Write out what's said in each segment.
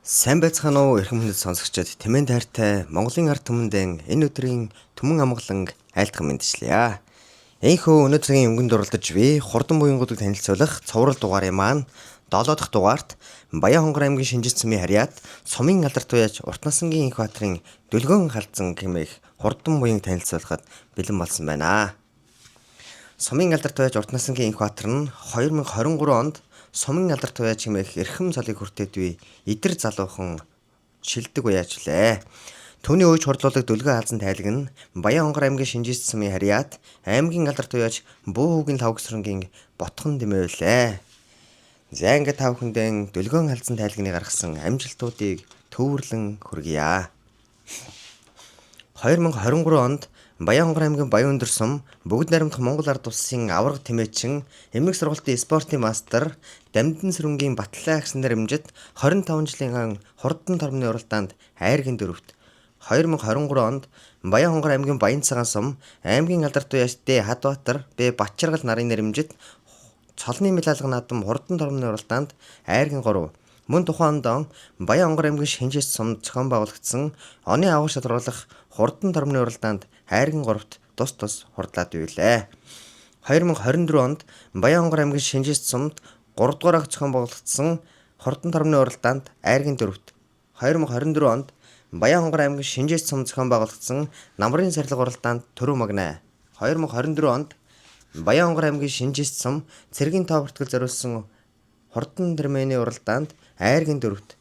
Сайн байцгаана уу эрхэм хүндэт сонсогчдод Тэмээн тайртай Монголын ард түмэндээ энэ өдрийн түмэн амгалан айлтган мэдчилье. Энэхүү өнөөдрийн өнгөнд оролдож би хурдан буянгуудыг танилцуулах цоврал дугаарын маань 7 дахь дугаарт Баян-Хонгор аймгийн Шинжис цумын харьяат Сумын алдарт туяач Уртнасангийн Энх баатрын Дөлгөөн халдсан гэмээх хурдан буянг танилцуулахад бэлэн болсон байна. Сумын алдарт туяач Уртнасангийн Энх баатар нь 2023 онд Сумын алдарт туяач хэмээх эрхэм цолыг хүртээд би идэр залуухан шилдэг уяажлаа. Түүний ууж хурлуулах Дөлгөөн хаалзан тайлаг нь Баян-Хонгор аймгийн Шинжис цумын харьяат аймгийн алдарт туяач Буу хүүгийн лавгсрангийн ботхон дэмэвлээ. За ингээд та бүхэндээ Дөлгөөн хаалзан тайлагны гаргасан амжилтуудыг төвөрлөн хүргье. 2023 онд Баян-Хонгор аймгийн Баян-Өндөр сум бүгд найрамдах Монгол ард улсын аварга тэмээчин эмнэлэг сургуулийн спортын мастер Дамдын сүрэнгийн Батлан агсан нарэмжид 25 жилийн хурдан тормны уралдаанд айргийн дөрөвт 2023 онд Баян-Хонгор аймгийн Баян цагаан сум аймгийн алдарт туяач Д Хадбаатар Б Батчаргал нарын нарэмжид цолны медалга наадам хурдан тормны уралдаанд айргийн 3 мөн тухайн онд Баян-Хонгор аймгийн Шинжис сумд зохион байгуулагдсан оны авах шалруулах хурдан тормны уралдаанд айргийн 3-т тус хурдлаад ийлээ. 2024 онд Баян-Хонгор аймгийн Шинжис сумд 3 дугаар агт зохион байгуулагдсан хурдан тормны уралдаанд айргийн 4-т 2024 онд Баян-Хонгор аймгийн Шинжис сумд зохион байгуулагдсан намрын сарилга уралдаанд төрөө магнаа. 2024 онд Баян-Хонгор аймгийн Шинжис сум цэргийн тоо бүртгэл зориулсан хурдан тэрмэний уралдаанд айргийн 4-т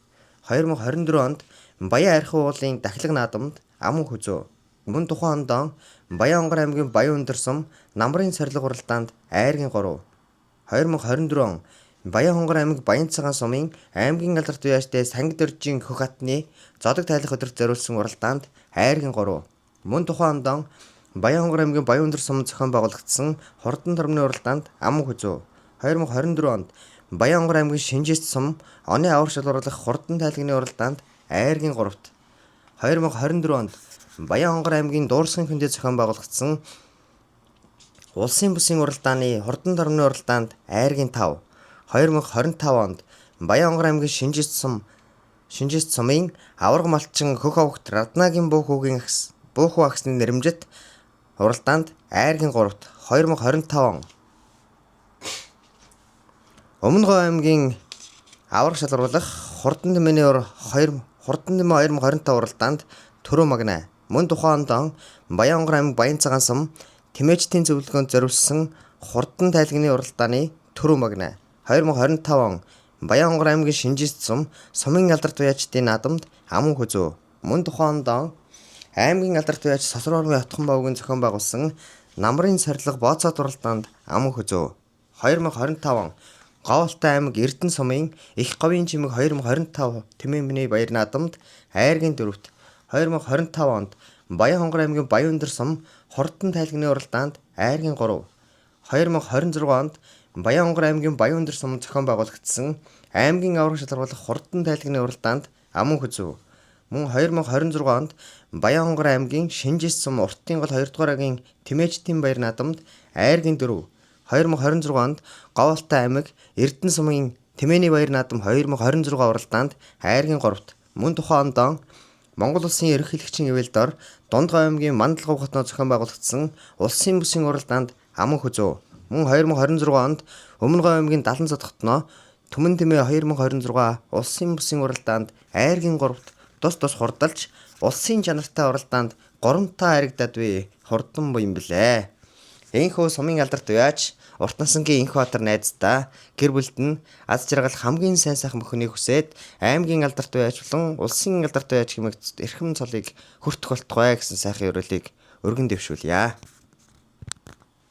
2024 онд Баян архив уулын дахилга наадамд аман хүзөө. Мөн тухайн онд Баян-Хонгор аймгийн Баян-Өндөр сум намрын сарилга уралдаанд айргийн 3 2024 он Баян-Хонгор аймаг Баян цагаан сумын аймгийн алдарт туяачтай Сангид оржийн хөх хатны зодог тайлах өдөрт зориулсан уралдаанд айргийн 3 мөн тухайн онд Баян-Хонгор аймгийн Баян-Өндөр сумд зохион байгуулагдсан хурдан тормны уралдаанд аман хүзөө. 2024 онд Баян-Хонгор аймгийн Шинжис сум оны авар шалруулах хурдан тайлагны уралдаанд айргийн 3-т 2024 онд Баян-Хонгор аймгийн Дуурсгын хөндөд зохион байгуулагдсан улсын бүсийн уралдааны хурдан тормны уралдаанд айргийн 5 2025 онд Баян-Хонгор аймгийн Шинжис сумын аварга малчин хөх овогт Раднагийн Буу хүүгийн Буухуу агсны нэрэмжит уралдаанд айргийн 3-т 2025 он Өмнө Говь аймгийн аварга шалруулах хурдан тэмээний 2025 уралдаанд төрөө магнаа. Мөн тухайн онд Баян-Хонгор аймаг Баян цагаан сум тэмээчдийн зөвлөгөөнд зориулсан хурдан тайлагны уралдааны төрөө магнаа. 2025 он Баян-Хонгор аймгийн Шинжис сум сумын алдарт туяачдын наадамд аман хүзөө. Мөн тухайн онд аймгийн алдарт туяач Сосор Ормын Отхон Бовгийн зохион байгуулсан намрын сарилга бооцоод уралдаанд аман хүзөө. 2025 он Говьалтай аймаг Эрдэнэ сумын Их говийн чимэг 2025 тэмээн баяр наадамд айргийн 4-т 2025 онд Баян-Хонгор аймгийн Баян-Өндөр сум хурдан тайлагны уралдаанд айргийн 3 2026 онд Баян-Хонгор аймгийн Баян-Өндөр сумд зохион байгуулагдсан аймгийн аварга шалруулах хурдан тайлагны уралдаанд аман хүзөө. Мөн 2026 онд Баян-Хонгор аймгийн Шинжис сум Уртын гол 2 дугаар агийн тэмээчдийн баяр наадамд айргийн 4 2026 онд Говьалтай аймаг Эрдэнэ сумын тэмээний баяр наадам 2026 уралдаанд айргийн 3-т мөн тухайн онд Монгол улсын ерөнхийлөгчийн ивэлдор Дунд Говь аймгийн Мандал Говь хотноо зохион байгуулагдсан улсын бүсийн уралдаанд аман хүзөө. Мөн 2026 онд Өмнө Говь аймгийн Далан цод хотноо Түмэн тэмээ 2026 улсын бүсийн уралдаанд айргийн 3-т тус хурдалж улсын чанартай уралдаанд 3-таа харигдаад буй хурдан буян билээ. Энэхүү сумын алдарт туяач Уртнасангийн Энх баатар найздаа гэр бүлд нь аз жаргал хамгийн сайн сайхан бүхнийг хүсээд аймгийн алдарт туяач болон улсын алдарт туяач хэмээх эрхэм цолыг хүртэх болтугай гэсэн сайхан өрөөлийг өргөн дэвшүүлье.